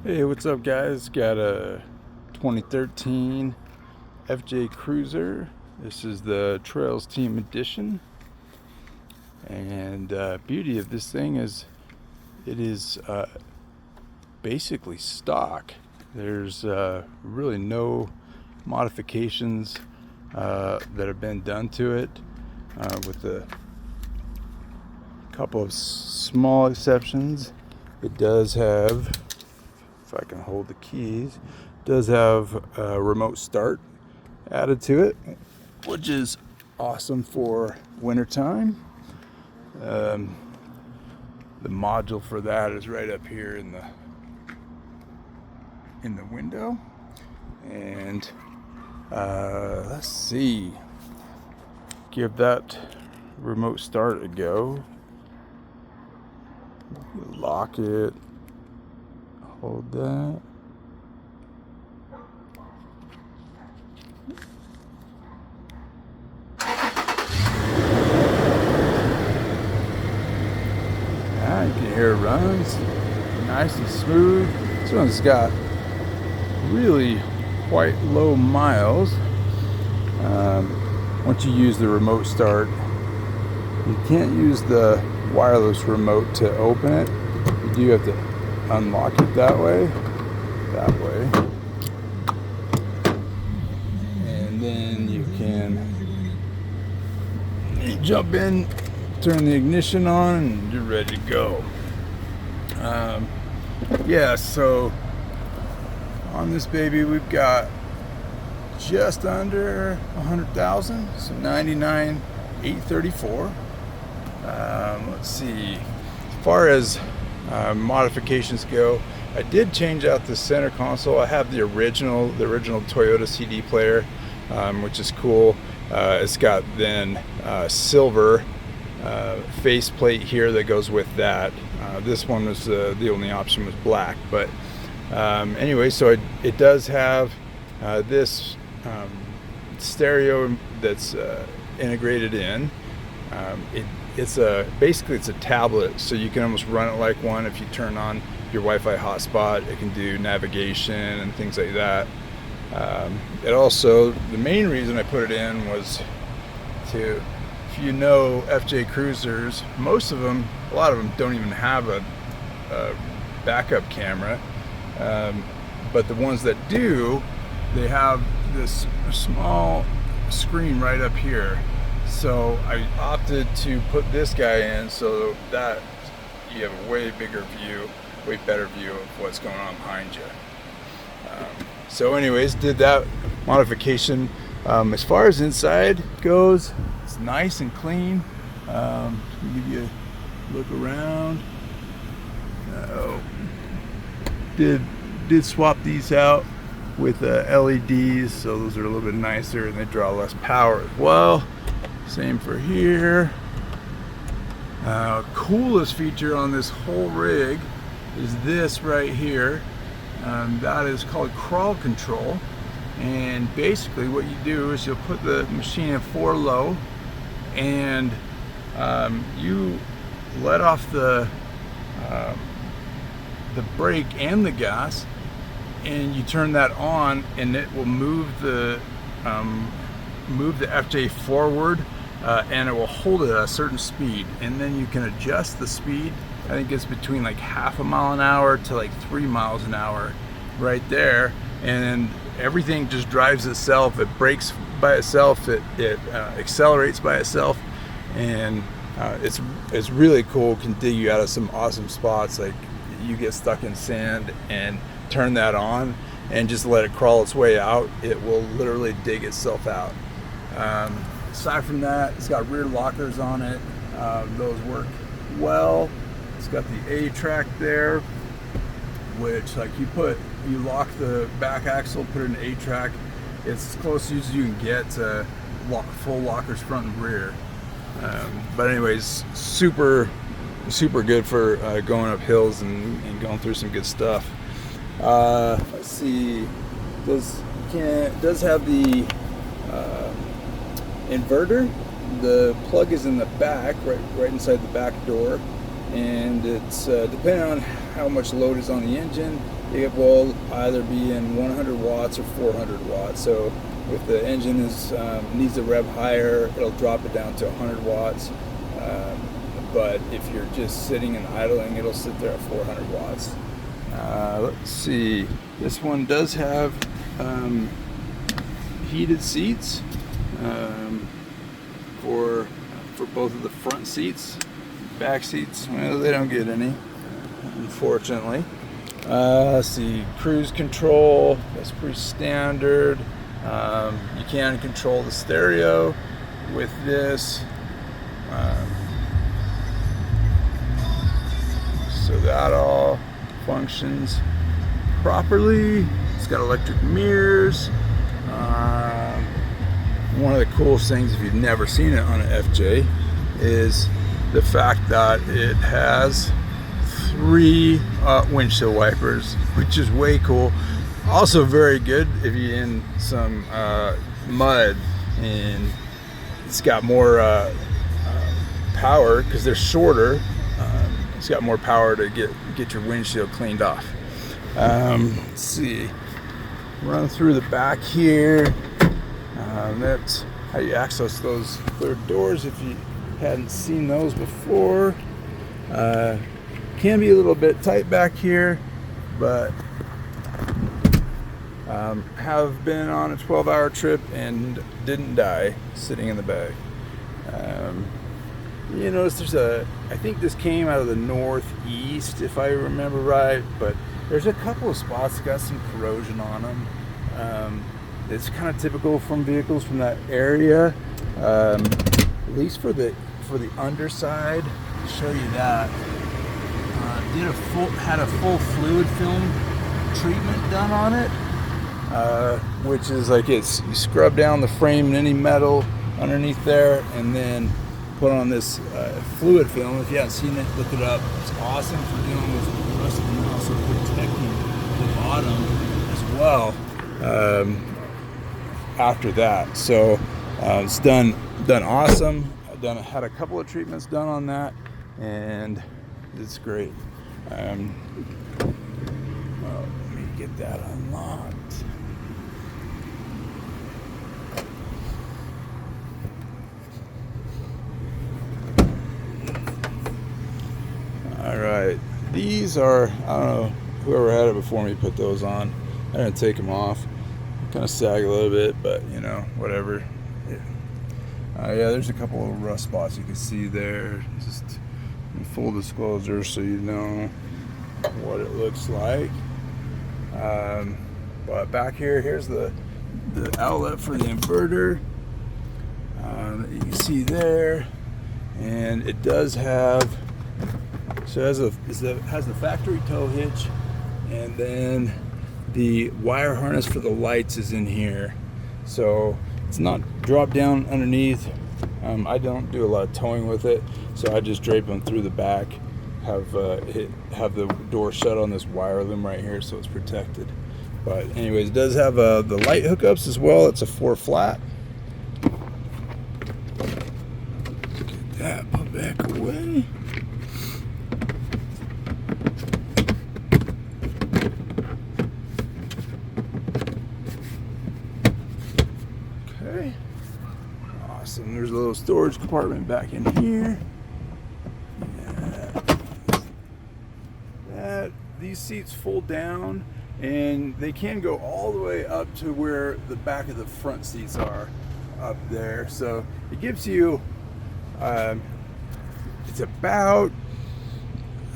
Hey, what's up, guys? Got a 2013 FJ Cruiser. This is the Trails Team Edition, and beauty of this thing is it is basically stock. There's really no modifications that have been done to it, with a couple of small exceptions. It does have, if I can hold the keys, does have a remote start added to it, which is awesome for wintertime. Um, the module for that is right up here in the window. And let's see, give that remote start a go. Lock it. Hold that. Yeah, you can hear it runs nice and smooth. This one's got really quite low miles. Once you use the remote start, you can't use the wireless remote to open it. You do have to unlock it that way, and then you can jump in, turn the ignition on, and you're ready to go. Yeah, so on this baby we've got just under 100,000, so 99,834. Let's see, as far as modifications go, I did change out the center console. I have the original Toyota CD player, which is cool. It's got then silver faceplate here that goes with that. This one was the only option was black, but anyway, so it does have this stereo that's integrated in. Basically it's a tablet, so you can almost run it like one. If you turn on your Wi-Fi hotspot, it can do navigation and things like that. It also, the main reason I put it in was to, if you know FJ Cruisers, a lot of them don't even have a backup camera, but the ones that do, they have this small screen right up here. So I opted to put this guy in so that you have a way better view of what's going on behind you. So anyways, did that modification. As far as inside goes, it's nice and clean. Let me give you a look around. Did swap these out with LEDs, so those are a little bit nicer and they draw less power as well. Same for here. Coolest feature on this whole rig is this right here. That is called crawl control, and basically what you do is you'll put the machine in 4 low, and you let off the brake and the gas, and you turn that on, and it will move the FJ forward, and it will hold it at a certain speed, and then you can adjust the speed. I think it's between like half a mile an hour to like 3 miles an hour right there, and everything just drives itself. It brakes by itself, it accelerates by itself, and it's really cool. Can dig you out of some awesome spots. Like, you get stuck in sand and turn that on and just let it crawl its way out, it will literally dig itself out. Aside from that, it's got rear lockers on it. Those work well. It's got the A-track there, which, like, you lock the back axle, put it in A-track. It's as close as you can get to full lockers front and rear. But anyways, super good for going up hills and going through some good stuff. Let's see, it does have the inverter. The plug is in the back, right inside the back door, and it's depending on how much load is on the engine, It will either be in 100 watts or 400 watts. So if the engine needs to rev higher, it'll drop it down to 100 watts. But if you're just sitting and idling, it'll sit there at 400 watts. Let's see. This one does have heated seats for both of the front seats. Back seats, well, they don't get any, unfortunately. Let's see, cruise control, that's pretty standard. You can control the stereo with this. So that all functions properly. It's got electric mirrors. One of the coolest things, if you've never seen it on an FJ, is the fact that it has 3 windshield wipers, which is way cool. Also very good if you're in some mud, and it's got more power because they're shorter. It's got more power to get your windshield cleaned off. Let's see, run through the back here. That's how you access those clear doors if you hadn't seen those before. Can be a little bit tight back here, but have been on a 12-hour trip and didn't die sitting in the bag. You notice I think this came out of the northeast, if I remember right, but there's a couple of spots that got some corrosion on them. It's kind of typical from vehicles from that area, at least for the underside. I'll show you that. Had a full fluid film treatment done on it, which is like you scrub down the frame and any metal underneath there, and then put on this fluid film. If you haven't seen it, look it up. It's awesome for dealing with rust and also protecting the bottom as well. After that, so it's done awesome. Had a couple of treatments done on that, and it's great. Let me get that unlocked. All right, these are, I don't know, whoever had it before me put those on. I didn't take them off. Kind of sag a little bit, but you know, whatever. Yeah, there's a couple of rust spots you can see there. Just in full disclosure, so you know what it looks like. But back here's the outlet for the inverter that you can see there, and it does have, so it has the factory tow hitch, and then the wire harness for the lights is in here, so it's not dropped down underneath. I don't do a lot of towing with it, so I just drape them through the back, have the door shut on this wire loom right here, so it's protected. But anyways, it does have the light hookups as well. It's a 4 flat. Get that put back away. Okay. Awesome. There's a little storage compartment back in here. These seats fold down, and they can go all the way up to where the back of the front seats are up there. So it gives you, it's about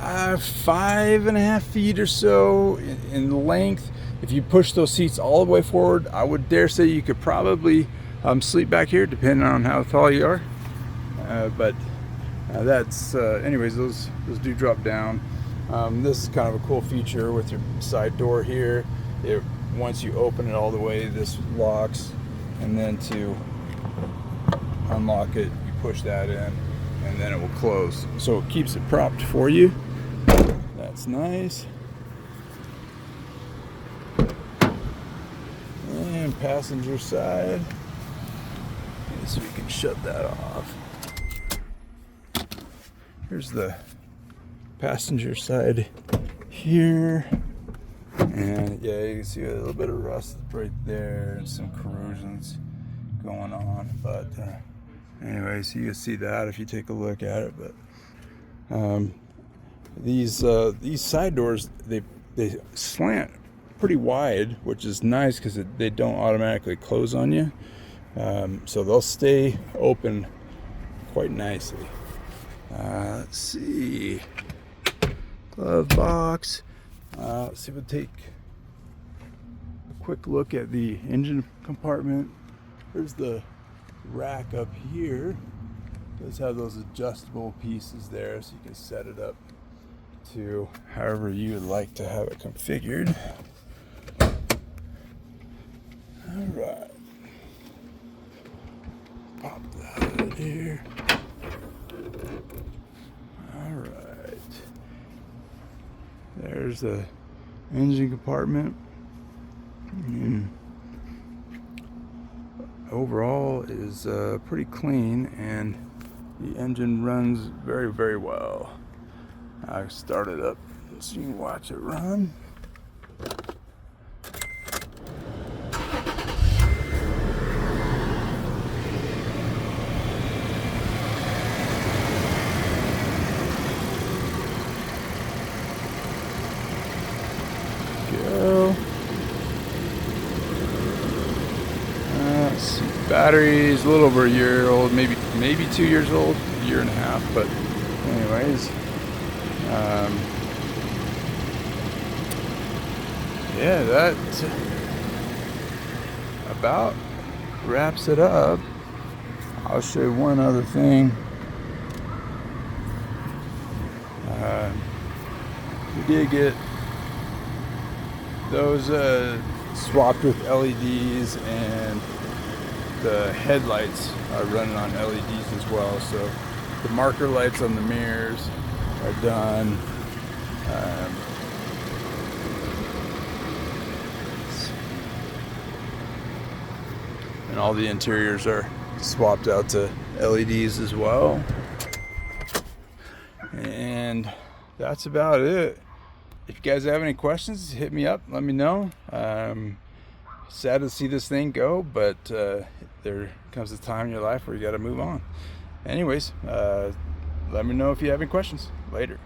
5.5 feet or so in length. If you push those seats all the way forward, I would dare say you could probably sleep back here, depending on how tall you are. But that's, anyways, those do drop down. This is kind of a cool feature with your side door here. Once you open it all the way, this locks, and then to unlock it, you push that in, and then it will close. So it keeps it propped for you. That's nice. And passenger side. So we can shut that off. Here's the passenger side here. And yeah, you can see a little bit of rust right there and some corrosions going on. But anyway, so you can see that if you take a look at it. But these side doors, they slant pretty wide, which is nice because they don't automatically close on you. So they'll stay open quite nicely. Let's see. Glove box. Let's see if we'll take a quick look at the engine compartment. There's the rack up here. It does have those adjustable pieces there, so you can set it up to however you would like to have it configured. Alright. Pop that out of here. Alright. There's the engine compartment. And overall is pretty clean, and the engine runs very, very well. I start it up so you can watch it run. Go. Let's see. Battery's a little over a year old, maybe 2 years old, a year and a half. But anyways, yeah, that about wraps it up. I'll show you one other thing. We did get those swapped with LEDs, and the headlights are running on LEDs as well. So the marker lights on the mirrors are done. And all the interiors are swapped out to LEDs as well. And that's about it. If you guys have any questions, hit me up, let me know. Sad to see this thing go, but there comes a time in your life where you got to move on. Anyways, let me know if you have any questions. Later.